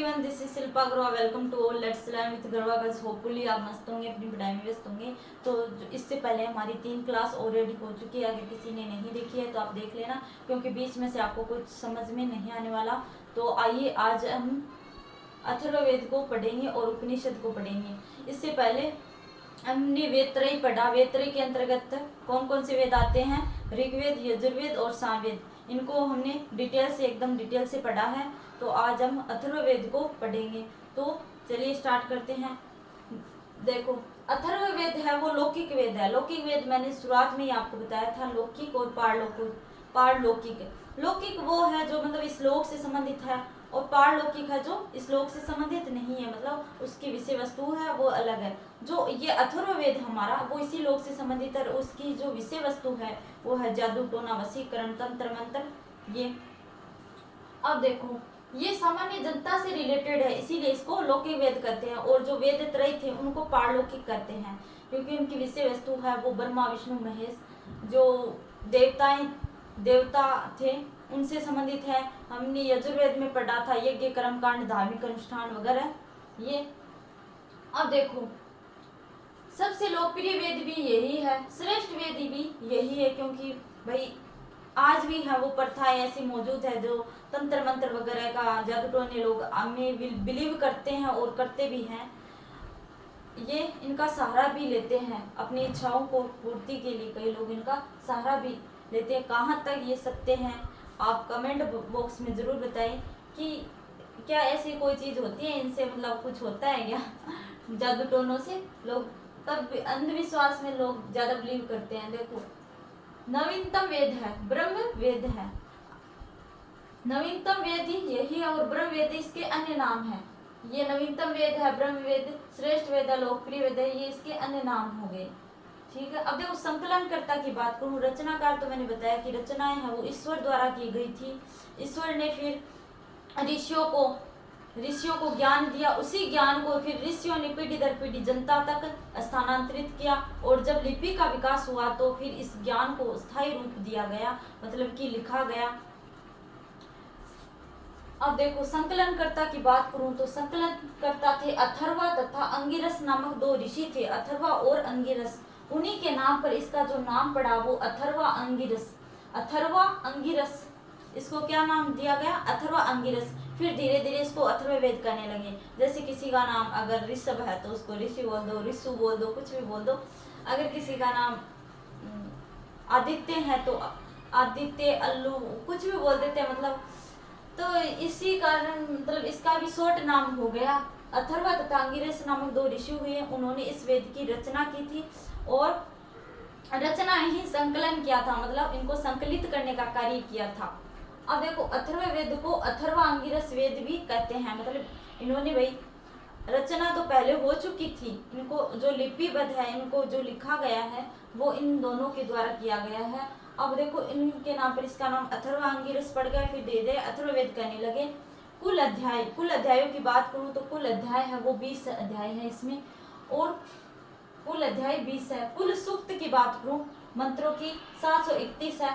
Everyone, this is Shilpa Garva. Welcome to all let's learn with Garva girls. Hopefully आप मस्त होंगे, अपनी पढ़ाई में व्यस्त होंगे। तो इससे पहले हमारी 3 क्लास ऑलरेडी हो चुकी है। अगर किसी ने नहीं देखी है तो आप देख लेना, क्योंकि बीच में से आपको कुछ समझ में नहीं आने वाला। तो आइए आज हम अथर्ववेद को पढ़ेंगे और उपनिषद को पढ़ेंगे। इससे पहले हमने वेद त्रय पढ़ा। वेद त्रय के अंतर्गत कौन कौन से वेद आते हैं? ऋग्वेद, यजुर्वेद और सामवेद। इनको हमने एकदम डिटेल से पढ़ा है। तो आज हम अथर्ववेद को पढ़ेंगे। तो चलिए स्टार्ट करते हैं। देखो, अथर्ववेद है वो लौकिक वेद है। लौकिक वेद मैंने शुरुआत में ही आपको बताया था, लौकिक और पारलौकिक। लौकिक वो है जो मतलब इस लोक से संबंधित है, और पारलौकिक है जो इस लोक से संबंधित नहीं है, मतलब उसकी विषय वस्तु है वो अलग है। जो ये अथर्ववेद हमारा वो इसी लोक से संबंधित है, उसकी जो विषय वस्तु है वो है जादू, टोना, वशीकरण, तंत्र मंत्र। ये अब देखो, ये सामान्य जनता से रिलेटेड है, इसीलिए इसको लौकिक वेद कहते हैं। और जो वेद त्रय थे उनको पारलौकिक कहते हैं, क्योंकि उनकी विषय वस्तु है वो ब्रह्मा, विष्णु, महेश, जो देवता थे उनसे संबंधित है। हमने यजुर्वेद में पढ़ा था यज्ञ, कर्मकांड, धार्मिक अनुष्ठान वगैरह। ये अब देखो, सबसे लोकप्रिय वेद भी यही है, श्रेष्ठ वेद भी यही है, क्योंकि भाई आज भी है वो प्रथाएं ऐसी मौजूद है जो तंत्र मंत्र वगैरह का जादू टोने लोग हमें बिलीव करते हैं और करते भी हैं। ये इनका सहारा भी लेते हैं अपनी इच्छाओं को पूर्ति के लिए। कई लोग इनका सहारा भी लेते हैं। कहाँ तक ये सत्य हैं आप कमेंट बॉक्स में जरूर बताएं कि क्या ऐसी कोई चीज होती है इनसे, मतलब कुछ होता है क्या जादू टोनों से। लोग तब अंधविश्वास में लोग ज्यादा बिलीव करते हैं। देखो, नवीनतम वेद है ब्रह्म वेद है। नवीनतम वेद ही यही है, और ब्रह्म वेद इसके अन्य नाम है। ये नवीनतम वेद है, ब्रह्म वेद, श्रेष्ठ वेद है, लोकप्रिय वेद है, ये इसके अन्य नाम हो गए। ठीक है। अब देखो, संकलनकर्ता की बात करूं, रचनाकार तो मैंने बताया कि रचनाएं हैं वो ईश्वर द्वारा की गई थी। ईश्वर ने फिर ऋषियों को ज्ञान दिया। उसी ज्ञान को फिर ऋषियों ने पीढ़ी दर पीढ़ी जनता तक स्थानांतरित किया, और जब लिपि का विकास हुआ तो फिर इस ज्ञान को स्थायी रूप दिया गया, मतलब कि लिखा गया। अब देखो, संकलनकर्ता की बात करूं तो संकलनकर्ता थे अथर्वा तथा अंगिरस नामक 2 ऋषि थे, अथर्वा और अंगिरस। उन्हीं के नाम पर इसका जो नाम पड़ा वो अथर्वा अंगिरस। इसको क्या नाम दिया गया? अथर्वा अंगिरस। फिर धीरे धीरे इसको अथर्ववेद कहने लगे। जैसे किसी का नाम अगर ऋषभ है तो उसको ऋषि बोल दो, ऋषु बोल दो, कुछ भी बोल दो। अगर किसी का नाम आदित्य है तो आदित्य, अल्लू, कुछ भी बोल देते हैं, मतलब तो इसी कारण मतलब इसका भी शॉर्ट नाम हो गया। अथर्वा तथा अंगिरस नामक 2 ऋषि हुए, उन्होंने इस वेद की रचना की थी, और रचना ही संकलन किया था, मतलब इनको संकलित करने का कार्य किया था। अब देखो, अथर्ववेद को अथर्वा अंगिरस वेद भी कहते हैं, मतलब इन्होंने भाई रचना तो पहले हो चुकी थी, इनको जो लिपिबद्ध है, इनको जो लिखा गया है वो इन दोनों के द्वारा किया गया है। अब देखो, इनके नाम पर इसका नाम अथर्वा अंगिरस पड़ गया, फिर धीरे धीरे अथर्ववेद कहने लगे। कुल अध्यायों की बात करूं तो कुल अध्याय है वो 20 अध्याय है इसमें, और कुल अध्याय 20 है। कुल सूक्त की बात करूं, मंत्रों की 731 है,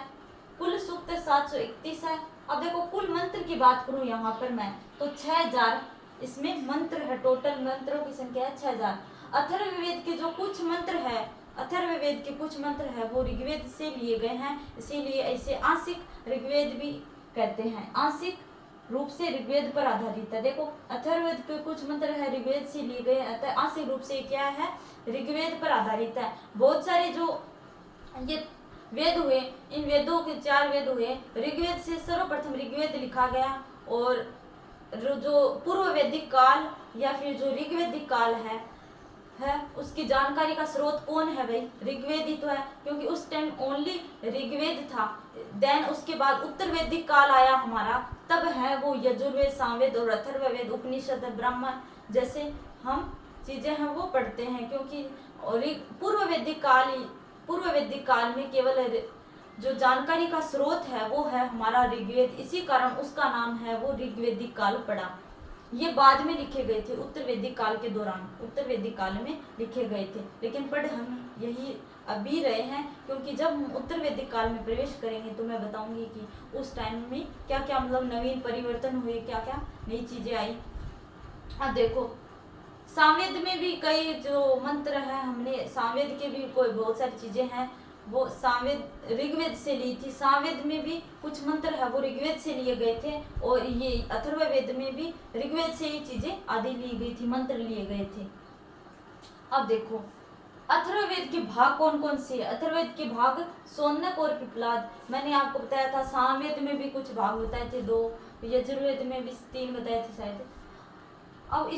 कुल सूक्त 731 है। अब देखो, कुल मंत्र की बात करूं यहाँ पर मैं तो 6000 इसमें मंत्र है। टोटल मंत्रों की संख्या है 6000। अथर्ववेद के जो कुछ मंत्र है, अथर्ववेद के कुछ मंत्र है वो ऋग्वेद से लिए गए हैं, इसीलिए ऐसे आंशिक ऋग्वेद भी कहते हैं। आंशिक रूप से ऋग्वेद पर आधारित है। देखो, अथर्ववेद के कुछ मंत्र है ऋग्वेद से लिए गए, अतः आंशिक रूप से क्या है? ऋग्वेद पर आधारित है। बहुत सारे जो ये वेद हुए, इन वेदों के 4 वेद हुए। ऋग्वेद से सर्वप्रथम ऋग्वेद लिखा गया, और जो पूर्व वैदिक काल या फिर जो ऋग्वैदिक काल है उसकी जानकारी का स्रोत कौन है? भाई ऋग्वेद ही तो है, क्योंकि उस टाइम ओनली ऋग्वेद था। देन उसके बाद उत्तर वैदिक काल आया हमारा, तब है वो यजुर्वेद, सामवेद और अथर्ववेद, उपनिषद, ब्राह्मण जैसे हम चीजें हैं वो पढ़ते हैं। क्योंकि पूर्व वैदिक काल में केवल जो जानकारी का स्रोत है वो है हमारा ऋग्वेद, इसी कारण उसका नाम है वो ऋग्वैदिक काल पड़ा। ये बाद में लिखे गए थे, उत्तर वैदिक काल के दौरान, उत्तर वैदिक काल में लिखे गए थे, लेकिन पढ़ हम यही अभी रहे हैं। क्योंकि जब हम उत्तर वैदिक काल में प्रवेश करेंगे तो मैं बताऊंगी कि उस टाइम में क्या क्या मतलब नवीन परिवर्तन हुए, क्या क्या नई चीजें आई। अब देखो सामवेद में भी कई जो मंत्र है, हमने सामवेद के भी कोई बहुत सारी चीजें हैं वो सामवेद ऋग्वेद से ली थी। सामवेद में भी कुछ मंत्र है वो ऋग्वेद से लिए गए थे, और ये अथर्ववेद में भी ऋग्वेद से ये चीजें आदि ली गई थी, मंत्र लिए गए थे। अब देखो अथर्ववेद के भाग कौन कौन से है। अथर्ववेद के भाग शौनक और पिप्पलाद, मैंने आपको बताया था। सामवेद में भी कुछ भाग बताए थे 2, यजुर्वेद में भी 3 बताए थे शायद। अब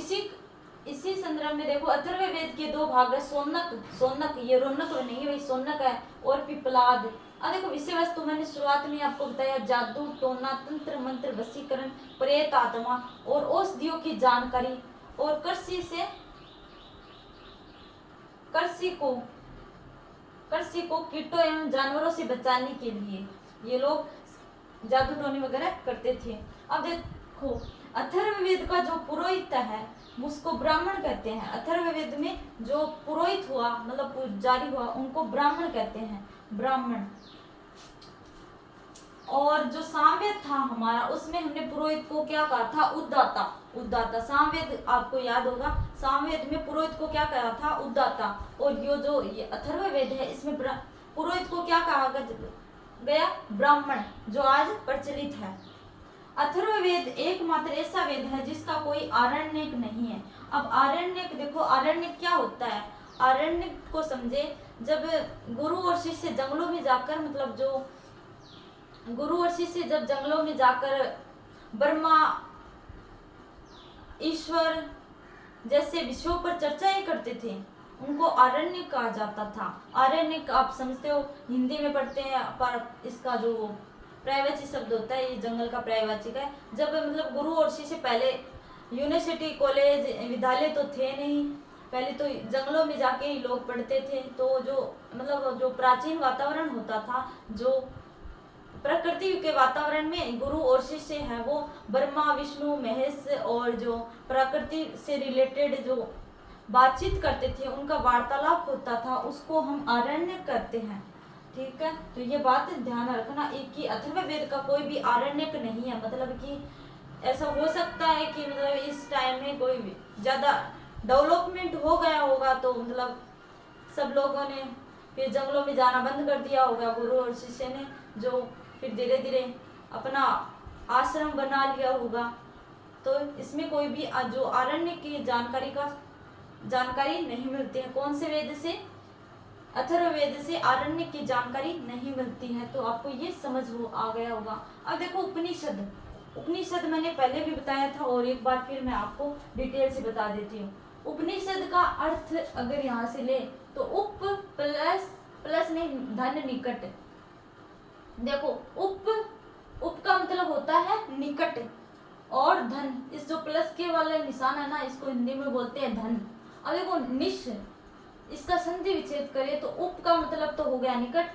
इसी संदर्भ में देखो अथर्ववेद के 2 भाग है, सोनक ये रौनक नहीं वही सोनक है, और पिप्पलाद। अब देखो विषय वस्तु मैंने शुरुआत में आपको बताया, जादू टोना तंत्र मंत्र वशीकरण प्रेत आत्मा और औषधियों की जानकारी, और कृषि को कीटों एवं जानवरों से बचाने के लिए ये लोग जादू टोने वगैरह करते थे। अब देखो अथर्ववेद का जो पुरोहित है उसको ब्राह्मण कहते हैं। अथर्ववेद में जो पुरोहित हुआ मतलब पुजारी हुआ उनको ब्राह्मण कहते हैं, ब्राह्मण। और जो सामवेद था हमारा उसमें हमने पुरोहित को क्या कहा था, उद्दाता। सामवेद आपको याद होगा, सामवेद में पुरोहित को क्या कहा था, उद्दाता। और ये अथर्ववेद है इसमें पुरोहित को क्या कहा गया, ब्राह्मण, जो आज प्रचलित है। अथर्ववेद एकमात्र ऐसा वेद है जिसका कोई आरण्यक नहीं है। अब आरण्यक देखो, आरण्यक क्या होता है, आरण्यक को समझे जब गुरु और शिष्य जंगलों में जाकर मतलब जो गुरु और शिष्य जब जंगलों में जाकर ब्रह्मा ईश्वर जैसे विषयों पर चर्चाएं करते थे उनको आरण्यक कहा जाता था। आरण्यक आप समझते हो, हिंदी में पढ़ते हैं, पर इसका जो पर्यायवाची शब्द होता है ये जंगल का पर्यायवाची है। जब मतलब गुरु और शिष्य पहले यूनिवर्सिटी कॉलेज विद्यालय तो थे नहीं, पहले तो जंगलों में जाके ही लोग पढ़ते थे। तो जो मतलब जो प्राचीन वातावरण होता था, जो प्रकृति के वातावरण में गुरु और शिष्य है वो ब्रह्मा विष्णु महेश और जो प्रकृति से रिलेटेड जो बातचीत करते थे उनका वार्तालाप होता था, उसको हम आरण्यक कहते हैं। ठीक है, तो ये बात ध्यान रखना कि अथर्ववेद का कोई भी आरण्यक नहीं है। मतलब कि ऐसा हो सकता है कि मतलब इस टाइम में कोई ज्यादा डेवलपमेंट हो गया होगा तो मतलब सब लोगों ने फिर जंगलों में जाना बंद कर दिया होगा, गुरु और शिष्य ने, जो फिर धीरे धीरे अपना आश्रम बना लिया होगा। तो इसमें कोई भी जो आरण्य की जानकारी नहीं मिलती है। कौन से वेद से, अथर्ववेद से आरण्य की जानकारी नहीं मिलती है। तो आपको ये समझ आ गया होगा। अब देखो उपनिषद मैंने पहले भी बताया था और एक बार फिर मैं आपको डिटेल से बता देती हूँ। उपनिषद का अर्थ अगर यहाँ से ले तो उप प्लस नहीं धन निकट। देखो उप का मतलब होता है निकट, और धन, इस जो प्लस के वाला निशान है ना इसको हिंदी में बोलते हैं धन। अब देखो निश, इसका संधि विच्छेद करें तो उप का मतलब तो हो गया निकट,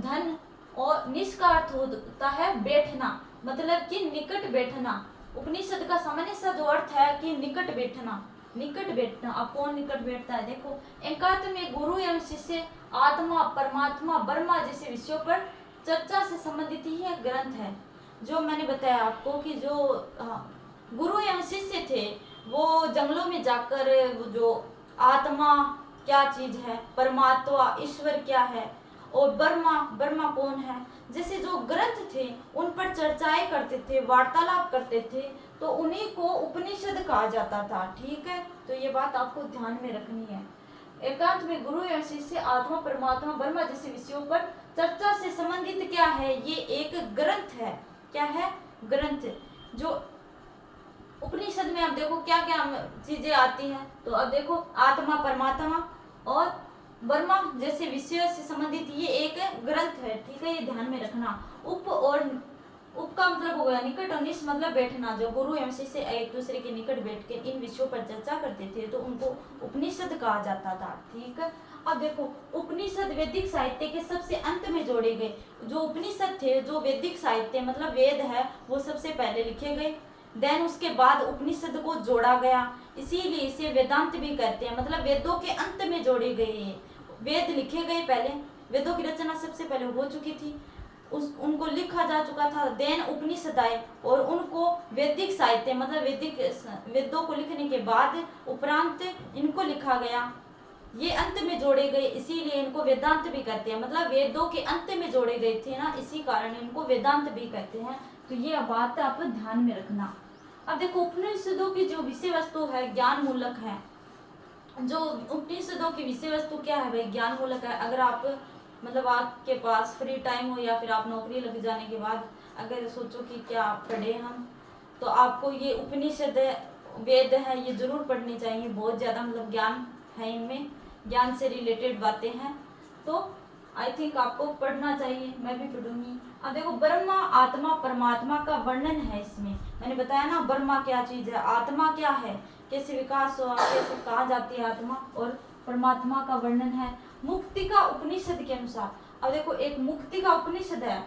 धन, और निश का अर्थ होता है बैठना, मतलब कि निकट बैठना। उपनिषद का सामान्य सा जो अर्थ है कि निकट बैठना। अब कौन निकट बैठता है, देखो एकांत में गुरु एवं शिष्य आत्मा परमात्मा ब्रह्मा जैसे विषयों पर चर्चा से संबंधित ही एक ग्रंथ है। जो मैंने बताया आपको कि जो गुरु एवं शिष्य थे वो जंगलों में जाकर वो जो आत्मा क्या चीज है, परमात्मा ईश्वर क्या है, और ब्रह्मा कौन है, जैसे जो ग्रंथ थे उन पर चर्चाएं करते थे, वार्तालाप करते थे, तो उन्हीं को उपनिषद कहा जाता था। ठीक है, तो ये बात आपको ध्यान में रखनी है। एकांत में गुरु एवं शिष्य आत्मा परमात्मा ब्रह्मा जैसे विषयों पर चर्चा से संबंधित क्या है, ये एक ग्रंथ है। क्या है, ग्रंथ। जो उपनिषद में अब देखो क्या क्या चीजें आती हैं, तो अब देखो आत्मा परमात्मा और ब्रह्मा जैसे विषयों से संबंधित ये एक ग्रंथ है। ठीक है, ये ध्यान में रखना। उप का मतलब हो गया निकट, और निश मतलब बैठना। जो गुरु एवं शिष्य एक दूसरे के निकट बैठ के इन विषयों पर चर्चा करते थे तो उनको उपनिषद कहा जाता था। ठीक है, अब देखो उपनिषद वैदिक साहित्य के सबसे अंत में जोड़े गए। जो उपनिषद थे, जो वैदिक साहित्य मतलब वेद है, वो सबसे पहले लिखे गए, देन उसके बाद उपनिषद को जोड़ा गया, इसीलिए इसे वेदांत भी कहते हैं। मतलब वेदों के अंत में जोड़े गए, वेद लिखे गए, पहले वेदों की रचना सबसे पहले हो चुकी थी, उस उनको लिखा जा चुका था। देन उपनिषद आए और उनको वैदिक साहित्य मतलब वैदिक वेदों को लिखने के बाद उपरांत इनको लिखा गया। ये अंत में जोड़े गए, इसीलिए इनको वेदांत भी कहते हैं। मतलब वेदों के अंत में जोड़े गए थे ना, इसी कारण इनको वेदांत भी कहते हैं। तो ये बात आप ध्यान में रखना। अब देखो उपनिषदों की जो विषय वस्तु है ज्ञान मूलक है। जो उपनिषदों की विषय वस्तु क्या है भाई, ज्ञान मूलक है। अगर आप मतलब आपके पास फ्री टाइम हो या फिर आप नौकरी लग जाने के बाद अगर सोचो कि क्या पढ़े हम, तो आपको ये उपनिषद वेद है ये जरूर पढ़नी चाहिए। बहुत ज़्यादा मतलब ज्ञान है इनमें, ज्ञान से रिलेटेड बातें हैं, तो आई थिंक आपको पढ़ना चाहिए, मैं भी पढ़ूंगी। अब देखो ब्रह्मा आत्मा परमात्मा का वर्णन है इसमें। मैंने बताया ना ब्रह्मा क्या चीज है, आत्मा क्या है, कैसे विकास हुआ, कैसे कहा जाती है आत्मा, और परमात्मा का वर्णन है मुक्ति का उपनिषद के अनुसार। अब देखो एक मुक्ति का उपनिषद है,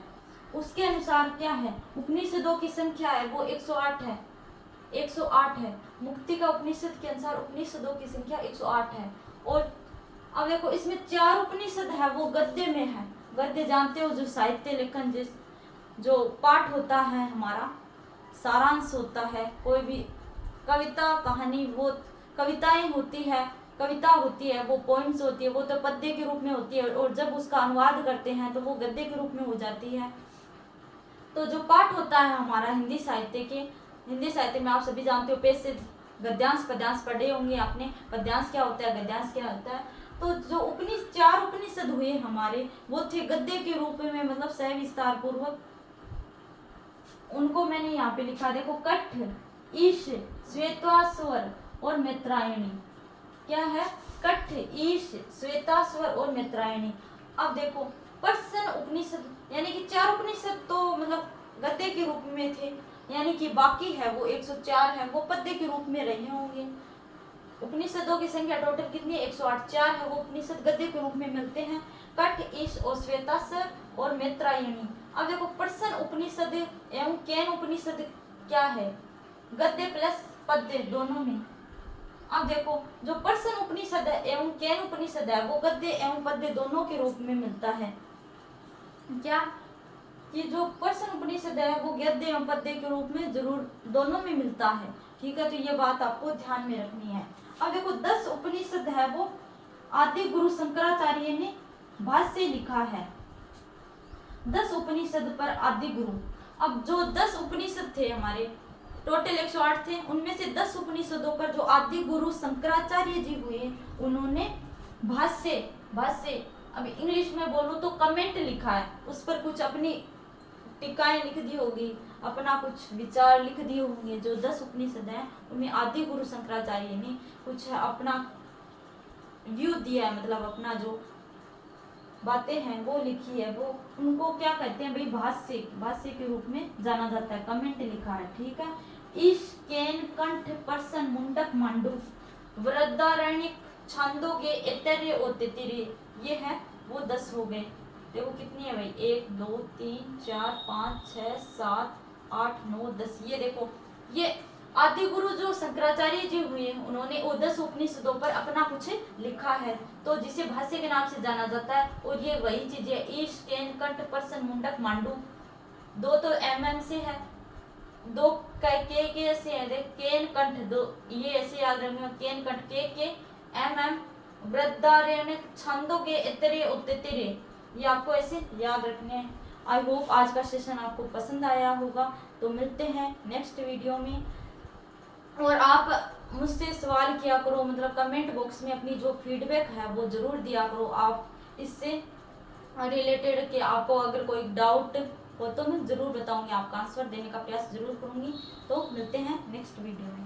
उसके अनुसार क्या है, उपनिषदों की संख्या है वो 108 है, 108 है। मुक्ति का उपनिषद के अनुसार उपनिषदों की संख्या 108 है। और अब देखो इसमें 4 उपनिषद है वो गद्य में है। गद्य जानते हो, जो साहित्य लेखन जिस जो पाठ होता है हमारा, सारांश होता है, कोई भी कविता कहानी वो कविताएं होती है, कविता होती है, वो पोइम्स होती है, वो तो पद्य के रूप में होती है, और जब उसका अनुवाद करते हैं तो वो गद्य के रूप में हो जाती है। तो जो पाठ होता है हमारा हिंदी साहित्य के, हिंदी साहित्य में आप सभी जानते हो पेज से गद्यांश पद्यांश पढ़े होंगे आपने, पद्यांश क्या होता है गद्यांश क्या होता है। तो जो 4 उपनिषद हुए हमारे वो थे गद्य के रूप में, मतलब सविस्तार पूर्वक। उनको मैंने यहाँ पे लिखा, देखो कठ, ईश, श्वेतास्वर और मैत्रायणी। क्या है, कठ, ईश, श्वेतास्वर और मैत्रायणी। अब देखो पर्सन उपनिषद, यानी कि 4 उपनिषद तो मतलब गद्य के रूप में थे, यानी कि बाकी है वो 104 है वो पद्य के रूप में रहे होंगे। उपनिषदों की संख्या टोटल कितनी है, 108। 4 है वो उपनिषद गद्य के रूप में मिलते हैं, कठ, ईश और श्वेतास्वर और मैत्रायणी। अब देखो प्रश्न उपनिषद एवं केन उपनिषद क्या है, गद्य प्लस पद्य दोनों में। अब देखो जो प्रश्न उपनिषद है एवं केन उपनिषद है वो गद्य एवं पद्य दोनों के रूप में मिलता है। क्या कि जो प्रश्न उपनिषद है वो गद्य एवं पद्य के रूप में जरूर दोनों में मिलता है, ठीक है। तो ये बात आपको ध्यान में रखनी है। अब देखो 10 उपनिषद है वो आदि गुरु शंकराचार्य ने भाष्य लिखा है। 10 उपनिषद पर आदि गुरु, अब जो 10 उपनिषद थे हमारे टोटल 108 थे, उनमें से 10 उपनिषदों पर जो आदि गुरु शंकराचार्य जी हुए उन्होंने भाष्य अभी इंग्लिश में बोलूं तो कमेंट लिखा है, उस पर कुछ अपनी टीकाएं लिख दी होगी, अपना कुछ विचार लिख दिए होंगे। जो 10 उपनिषद हैं उनमें आदि गुरु शंकराचार्य ने कुछ अपना व्यू दिया है, मतलब अपना जो बातें हैं वो लिखी है, वो उनको क्या कहते हैं भाई, भाष्य के रूप में जाना जाता है, कमेंट लिखा है, ठीक है। ईश, केन, कंठ, पर्सन, मुंडक, मांडू, वृद्धारण्यक, छांदोग्य, ऐतरेय और तैत्तिरीय, ये है वो 10 हो गए। देखो कितनी है भाई, 1 2 3 4 5 6 7 8 9 10। ये देखो ये आदि गुरु जो शंकराचार्य जी हुए उन्होंने वो 10 उपनिषदों पर अपना कुछ लिखा है, तो जिसे भाष्य के नाम से जाना जाता है। और ये वही चीज है, ईश, केन, कंठ, पर्सन, मुंडक, मांडू, 2 तो एम से है, 2 के से है, देख केन कंठ 2, ये ऐसे याद रखना, केन कंठ के एम, वृद्धारण्यक, छंदोग्य, ऐतरेय और तैत्तिरीय, ये आपको ऐसे याद रखने हैं। आई होप आज का सेशन आपको पसंद आया होगा। तो मिलते हैं नेक्स्ट वीडियो में, और आप मुझसे सवाल किया करो, मतलब कमेंट बॉक्स में अपनी जो फीडबैक है वो जरूर दिया करो। आप इससे रिलेटेड कि आपको अगर कोई डाउट हो तो मैं ज़रूर बताऊंगी, आपका आंसर देने का प्रयास जरूर करूंगी। तो मिलते हैं नेक्स्ट वीडियो में।